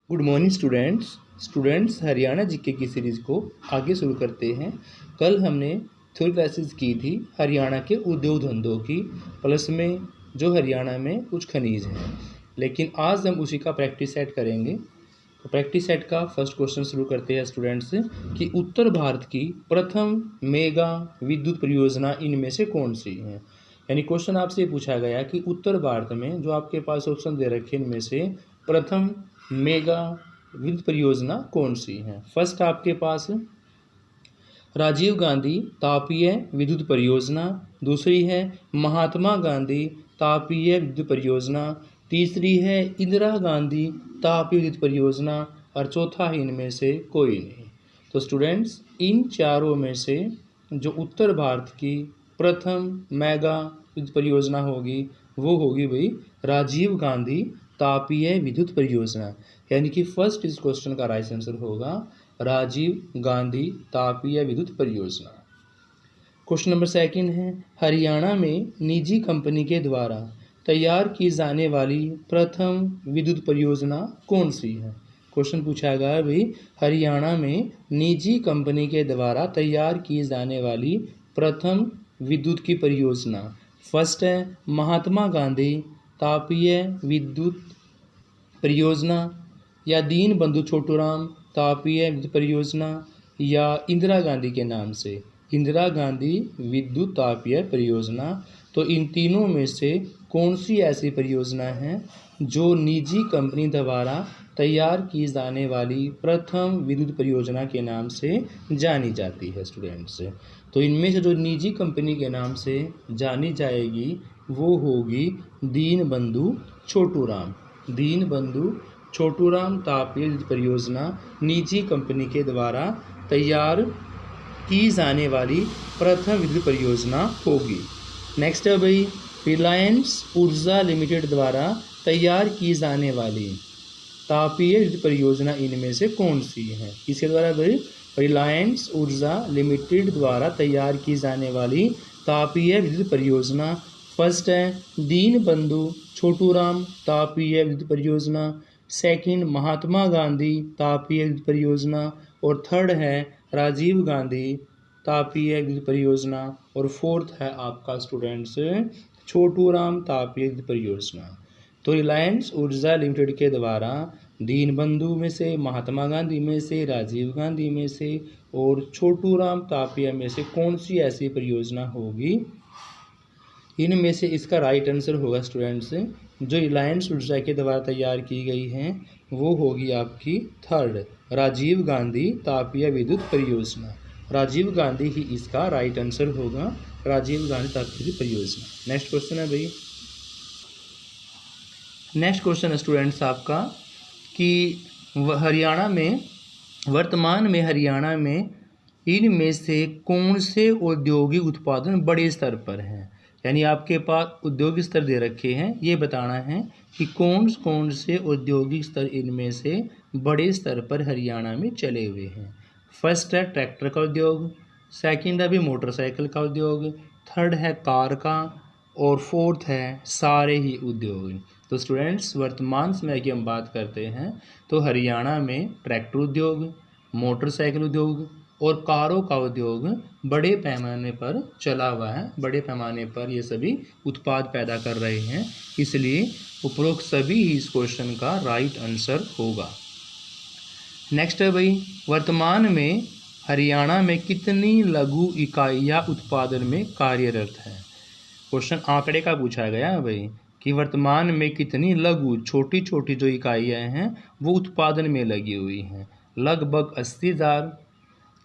Good morning students Haryana GK की series को आगे शुरू करते हैं। कल हमने थ्योरी क्लासेस की थी हरियाणा के उद्योग धंधों की, प्लस में जो हरियाणा में कुछ खनिज हैं, लेकिन आज हम उसी का प्रैक्टिस सेट करेंगे। तो प्रैक्टिस सेट का फर्स्ट क्वेश्चन शुरू करते हैं स्टूडेंट्स कि उत्तर भारत की प्रथम मेगा विद्युत परियोजना इनमें से कौन सी है। यानी क्वेश्चन आपसे पूछा गया कि उत्तर भारत में जो आपके पास ऑप्शन दे रखे इनमें से प्रथम मेगा विद्युत परियोजना कौन सी है। फर्स्ट आपके पास राजीव गांधी तापीय विद्युत परियोजना, दूसरी है महात्मा गांधी तापीय विद्युत परियोजना, तीसरी है इंदिरा गांधी तापीय विद्युत परियोजना और चौथा है इनमें से कोई नहीं। तो स्टूडेंट्स इन चारों में से जो उत्तर भारत की प्रथम मेगा विद्युत परियोजना होगी वो होगी भाई राजीव गांधी तापीय विद्युत परियोजना। यानी कि फर्स्ट इस क्वेश्चन का राइट आंसर होगा राजीव गांधी तापीय विद्युत परियोजना। क्वेश्चन नंबर सेकंड है हरियाणा में निजी कंपनी के द्वारा तैयार की जाने वाली प्रथम विद्युत परियोजना कौन सी है। क्वेश्चन पूछा गया भाई हरियाणा में निजी कंपनी के द्वारा तैयार की जाने वाली प्रथम विद्युत की परियोजना। फर्स्ट है महात्मा गांधी तापीय विद्युत परियोजना, या दीन बंधु छोटूराम तापीय विद्युत परियोजना, या इंदिरा गांधी के नाम से इंदिरा गांधी विद्युत तापीय परियोजना। तो इन तीनों में से कौन सी ऐसी परियोजना है जो निजी कंपनी द्वारा तैयार की जाने वाली प्रथम विद्युत परियोजना के नाम से जानी जाती है स्टूडेंट्स। तो इनमें से जो निजी कंपनी के नाम से जानी जाएगी वो होगी दीन बंधु छोटूराम। दीन बंधु छोटूराम तापीय विद्युत परियोजना निजी कंपनी के द्वारा तैयार की जाने वाली प्रथम विद्युत परियोजना होगी। नेक्स्ट है भाई रिलायंस ऊर्जा लिमिटेड द्वारा तैयार की जाने वाली तापीय विद्युत परियोजना इनमें से कौन सी है। इसके द्वारा भाई रिलायंस ऊर्जा लिमिटेड द्वारा तैयार की जाने वाली तापीय विद्युत परियोजना। फर्स्ट है दीन बंधु छोटूराम तापीय विद्युत परियोजना, सेकंड महात्मा गांधी तापीय विद्युत परियोजना, और थर्ड है राजीव गांधी तापीय विद्युत परियोजना, और फोर्थ है आपका स्टूडेंट्स छोटूराम तापीय विद्युत परियोजना। तो रिलायंस ऊर्जा लिमिटेड के द्वारा दीन बंधु में से, महात्मा गांधी में से, राजीव गांधी में से और छोटूराम तापीय में से कौन सी ऐसी परियोजना होगी। इनमें से इसका राइट आंसर होगा स्टूडेंट्स जो रिलायंस ऊर्जा के द्वारा तैयार की गई हैं वो होगी आपकी थर्ड राजीव गांधी तापीय विद्युत परियोजना। राजीव गांधी ही इसका राइट आंसर होगा, राजीव गांधी तापीय विद्युत परियोजना। नेक्स्ट क्वेश्चन है भाई, नेक्स्ट क्वेश्चन है स्टूडेंट्स आपका कि हरियाणा में वर्तमान में हरियाणा में इनमें से कौन से औद्योगिक उत्पादन बड़े स्तर पर हैं। यानी आपके पास औद्योगिक स्तर दे रखे हैं, ये बताना है कि कौन कौन से औद्योगिक स्तर इनमें से बड़े स्तर पर हरियाणा में चले हुए हैं। फर्स्ट है ट्रैक्टर का उद्योग, सेकंड है भी मोटरसाइकिल का उद्योग, थर्ड है कार का, और फोर्थ है सारे ही उद्योग। तो स्टूडेंट्स वर्तमान समय की हम बात करते हैं तो हरियाणा में ट्रैक्टर उद्योग, मोटरसाइकिल उद्योग और कारों का उद्योग बड़े पैमाने पर चला हुआ है। बड़े पैमाने पर ये सभी उत्पाद पैदा कर रहे हैं, इसलिए उपरोक्त सभी इस क्वेश्चन का राइट आंसर होगा। नेक्स्ट है भाई वर्तमान में हरियाणा में कितनी लघु इकाइयाँ उत्पादन में कार्यरत हैं। क्वेश्चन आंकड़े का पूछा गया है भाई कि वर्तमान में कितनी लघु छोटी छोटी जो इकाइयाँ हैं वो उत्पादन में लगी हुई हैं। लगभग 80,000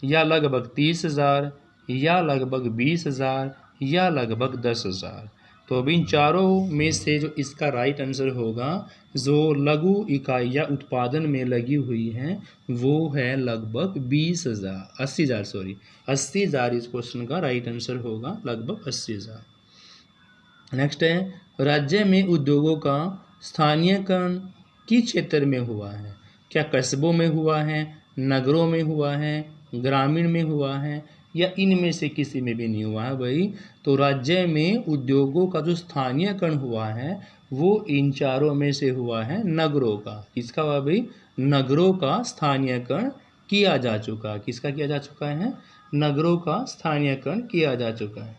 या लगभग 30,000 या लगभग 20,000 या लगभग 10,000। तो अभी इन चारों में से जो इसका राइट आंसर होगा जो लघु इकाइयाँ उत्पादन में लगी हुई हैं वो है लगभग 80,000 इस क्वेश्चन का राइट आंसर होगा, लगभग 80,000। नेक्स्ट है राज्य में उद्योगों का स्थानीयकरण किस क्षेत्र में हुआ है। क्या कस्बों में हुआ है, नगरों में हुआ है, ग्रामीण में हुआ है, या इनमें से किसी में भी नहीं हुआ है भाई। तो राज्य में उद्योगों का जो स्थानीयकरण हुआ है वो इन चारों में से हुआ है नगरों का। किसका हुआ भाई, नगरों का स्थानीयकरण किया जा चुका है। किसका किया जा चुका है? नगरों का स्थानीयकरण किया जा चुका है।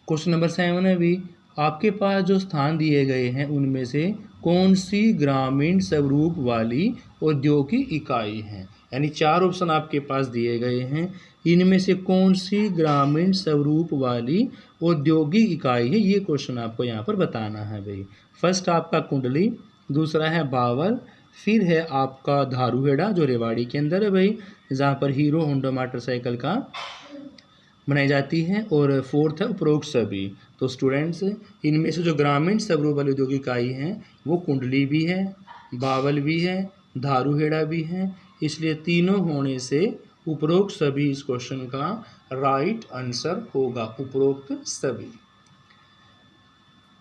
क्वेश्चन नंबर 7 है भी, आपके पास जो स्थान दिए गए हैं उनमें से कौन सी ग्रामीण स्वरूप वाली औद्योगिक इकाई है? यानी 4 ऑप्शन आपके पास दिए गए हैं, इनमें से कौन सी ग्रामीण स्वरूप वाली औद्योगिक इकाई है, ये क्वेश्चन आपको यहाँ पर बताना है भाई। फर्स्ट आपका कुंडली, दूसरा है बावल, फिर है आपका धारूहेड़ा जो रेवाड़ी के अंदर है भाई, जहाँ पर हीरो होंडा मोटरसाइकिल का बनाई जाती है, और फोर्थ है उपरोक्त सभी। तो स्टूडेंट्स, इनमें से जो ग्रामीण स्वरूप वाली औद्योगिक इकाई हैं वो कुंडली भी है, बावल भी है, धारूहेड़ा भी है, इसलिए तीनों होने से उपरोक्त सभी इस क्वेश्चन का राइट आंसर होगा, उपरोक्त सभी।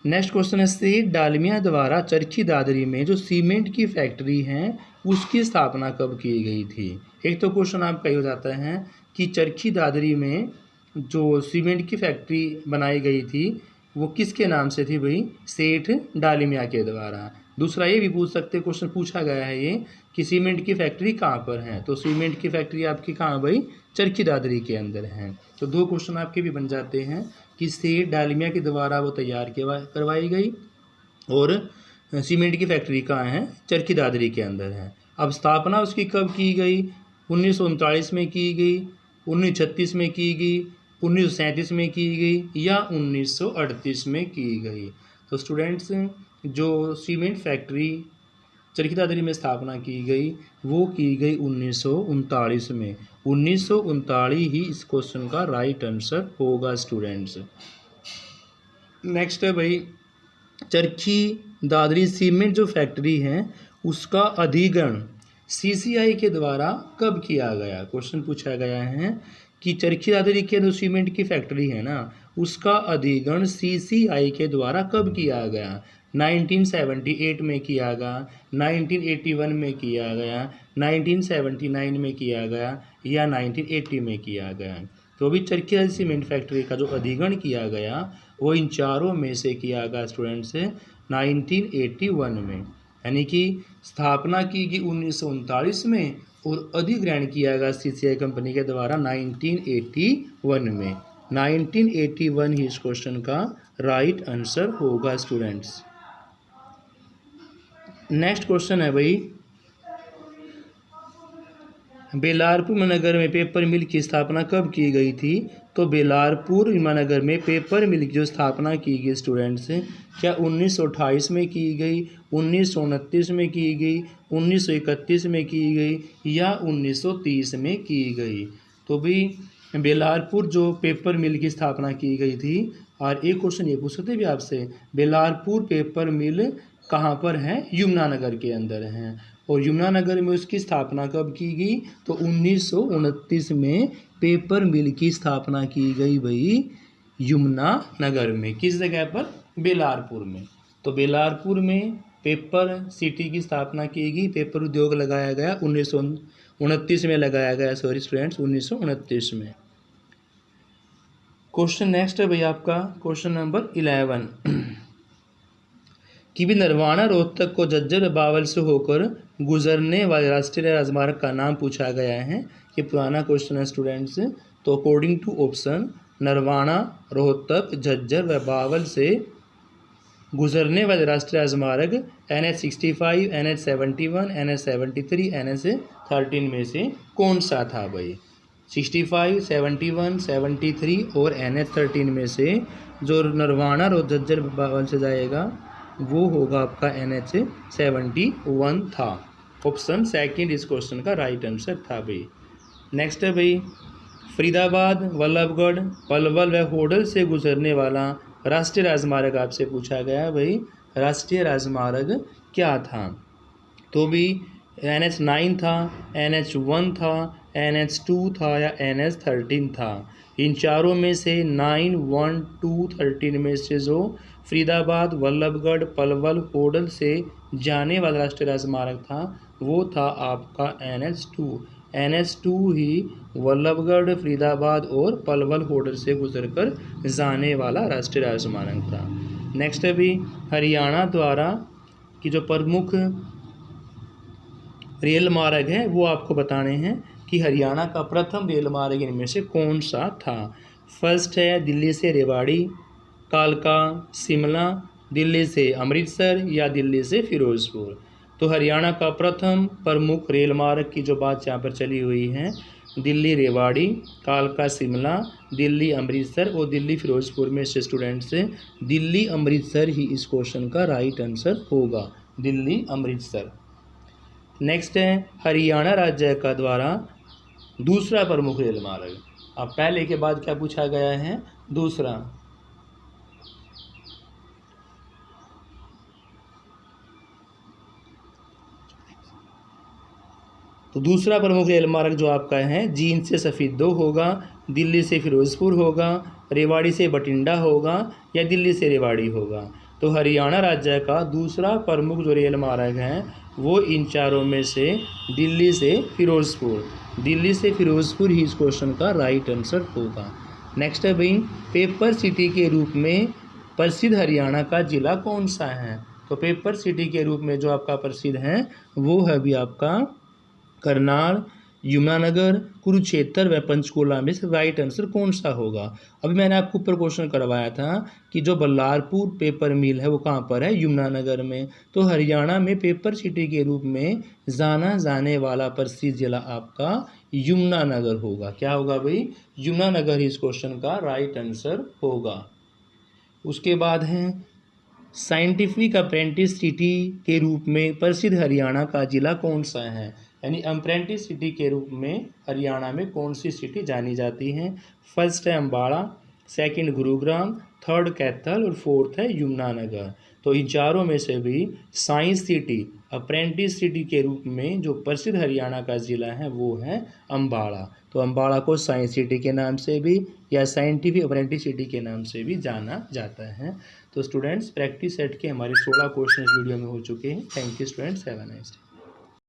नेक्स्ट क्वेश्चन है सी, डालमिया द्वारा चरखी दादरी में जो सीमेंट की फैक्ट्री है उसकी स्थापना कब की गई थी? एक तो क्वेश्चन आपका ये हो जाता है कि चरखी दादरी में जो सीमेंट की फैक्ट्री बनाई गई थी वो किसके नाम से थी भाई? सेठ डालमिया के द्वारा। दूसरा ये भी पूछ सकते, क्वेश्चन पूछा गया है ये कि सीमेंट की फैक्ट्री कहाँ पर है, तो सीमेंट की फैक्ट्री आपकी कहाँ भाई? चरखी दादरी के अंदर है। तो 2 क्वेश्चन आपके भी बन जाते हैं कि सेठ डालमिया के द्वारा वो तैयार करवाई गई, और सीमेंट की फैक्ट्री कहाँ है? चरखी दादरी के अंदर है। अब स्थापना उसकी कब की गई? 1939 में की गई, 1936 में की गई, 1937 में की गई, या 1938 में की गई? तो स्टूडेंट्स, जो सीमेंट फैक्ट्री चरखी दादरी में स्थापना की गई वो की गई 1939 में। 1939 ही इस क्वेश्चन का राइट आंसर होगा स्टूडेंट्स। नेक्स्ट है भाई, चरखी दादरी सीमेंट जो फैक्ट्री है उसका अधिग्रहण सीसीआई के द्वारा कब किया गया? क्वेश्चन पूछा गया है कि चरखी दादरी के जो सीमेंट की फैक्ट्री है ना उसका अधिग्रहण सीसीआई के द्वारा कब किया गया? 1978 में किया गया, 1981 में किया गया, 1979 में किया गया, या 1980 में किया गया? तो अभी चरखी दादरी सीमेंट फैक्ट्री का जो अधिग्रहण किया गया वो इन चारों में से किया गया स्टूडेंट्स 1981 में। यानी कि स्थापना की गई 1939 में और अधिग्रहण किया गया सीसीआई कंपनी के द्वारा 1981 में। 1981 ही इस क्वेश्चन का राइट आंसर होगा स्टूडेंट्स। नेक्स्ट क्वेश्चन है भाई, बेलारपुर नगर में पेपर मिल की स्थापना कब की गई थी? तो बेलारपुर नगर में पेपर मिल की जो स्थापना की गई स्टूडेंट्स क्या 1928 में की गई, 1929 में की गई, 1931 में की गई, या 1930 में की गई? तो भी बेलारपुर जो पेपर मिल की स्थापना की गई थी। और एक क्वेश्चन ये पूछ सकते भी आपसे, बेलारपुर पेपर मिल कहाँ पर है? यमुनानगर के अंदर है। और यमुनानगर में उसकी स्थापना कब की गई? तो 1929 में पेपर मिल की स्थापना की गई भाई यमुनानगर में। किस जगह पर? बेलारपुर में। तो बेलारपुर में पेपर सिटी की स्थापना की गई, पेपर उद्योग लगाया गया 1929 में लगाया गया, सॉरी स्टूडेंट्स 1929 में। क्वेश्चन नेक्स्ट है भाई आपका क्वेश्चन नंबर 11 कि भी नरवाना रोहतक को झज्जर बावल से होकर गुजरने वाले राष्ट्रीय राजमार्ग का नाम पूछा गया है। ये पुराना क्वेश्चन है स्टूडेंट्स। तो according to option Narwana Rohtak Jhajjar व बावल से गुजरने वाले राष्ट्रीय राजमार्ग NH65, NH71, NH73, NH13 में से कौन सा था भाई? 65, 71, 73 और NH13 में से जो नरवाना रोहतक झज्जर बावल से जाएगा वो होगा आपका NH71 था। ऑप्शन सेकंड इस क्वेश्चन का राइट आंसर था भाई। नेक्स्ट है भाई, फरीदाबाद, वल्लभगढ़, पलवल व होडल से गुजरने वाला राष्ट्रीय राजमार्ग आपसे पूछा गया भाई, राष्ट्रीय राजमार्ग क्या था? तो भी NH9 था, NH1 था, NH2 था, या NH13 था? इन चारों में से 9, 1, 2, 13 में से जो फरीदाबाद, वल्लभगढ़, पलवल, होडल से जाने वाला राष्ट्रीय राजमार्ग था वो था आपका NH2। NH2 ही वल्लभगढ़, फरीदाबाद और पलवल, होडल से गुजरकर जाने वाला राष्ट्रीय राजमार्ग था। नेक्स्ट है भी हरियाणा द्वारा की जो प्रमुख रेल मार्ग हैं वो आपको बताने हैं कि हरियाणा का प्रथम रेल मार्ग इनमें से कौन सा था। फर्स्ट है दिल्ली से रेवाड़ी, कालका, शिमला, दिल्ली से अमृतसर या दिल्ली से फिरोजपुर। तो हरियाणा का प्रथम प्रमुख रेल मार्ग की जो बात यहाँ पर चली हुई है, दिल्ली रेवाड़ी, कालका शिमला, दिल्ली अमृतसर और दिल्ली फिरोजपुर में से स्टूडेंट से दिल्ली अमृतसर ही इस क्वेश्चन का राइट आंसर होगा, दिल्ली अमृतसर। नेक्स्ट है हरियाणा राज्य का द्वारा दूसरा प्रमुख रेल मार्ग। अब पहले के बाद क्या पूछा गया है, दूसरा। तो दूसरा प्रमुख रेल मार्ग जो आपका है जींद से सफीदो होगा, दिल्ली से फिरोजपुर होगा, रेवाड़ी से बठिंडा होगा या दिल्ली से रेवाड़ी होगा। तो हरियाणा राज्य का दूसरा प्रमुख जो रेल मार्ग है वो इन चारों में से दिल्ली से फिरोजपुर, दिल्ली से फिरोजपुर ही इस क्वेश्चन का राइट आंसर होगा। नेक्स्ट है भाई, पेपर सिटी के रूप में प्रसिद्ध हरियाणा का जिला कौन सा है। तो पेपर सिटी के रूप में जो आपका प्रसिद्ध है वो है भी आपका करनाल, यमुनानगर, कुरुक्षेत्र व पंचकुला में से राइट आंसर कौन सा होगा। अभी मैंने आपको ऊपर क्वेश्चन करवाया था कि जो बल्लारपुर पेपर मिल है वो कहाँ पर है, यमुनानगर में। तो हरियाणा में पेपर सिटी के रूप में जाना जाने वाला प्रसिद्ध जिला आपका यमुनानगर होगा। क्या होगा भाई, यमुनानगर इस क्वेश्चन का राइट आंसर होगा। उसके बाद है साइंटिफिक अप्रेंटिस सिटी के रूप में प्रसिद्ध हरियाणा का जिला कौन सा है। यानी अप्रेंटिस सिटी के रूप में हरियाणा में कौन सी सिटी जानी जाती है। फर्स्ट है अम्बाड़ा, सेकंड गुरुग्राम, थर्ड कैथल और फोर्थ है यमुनानगर। तो इन चारों में से भी साइंस सिटी अप्रेंटिस सिटी के रूप में जो प्रसिद्ध हरियाणा का ज़िला है वो है अम्बाड़ा। तो अम्बाड़ा को साइंस सिटी के नाम से भी या साइंटिफिक अप्रेंटिस सिटी के नाम से भी जाना जाता है। तो स्टूडेंट्स प्रैक्टिस सेट के हमारे 16 क्वेश्चन इस वीडियो में हो चुके हैं। Thank you students, have a nice day.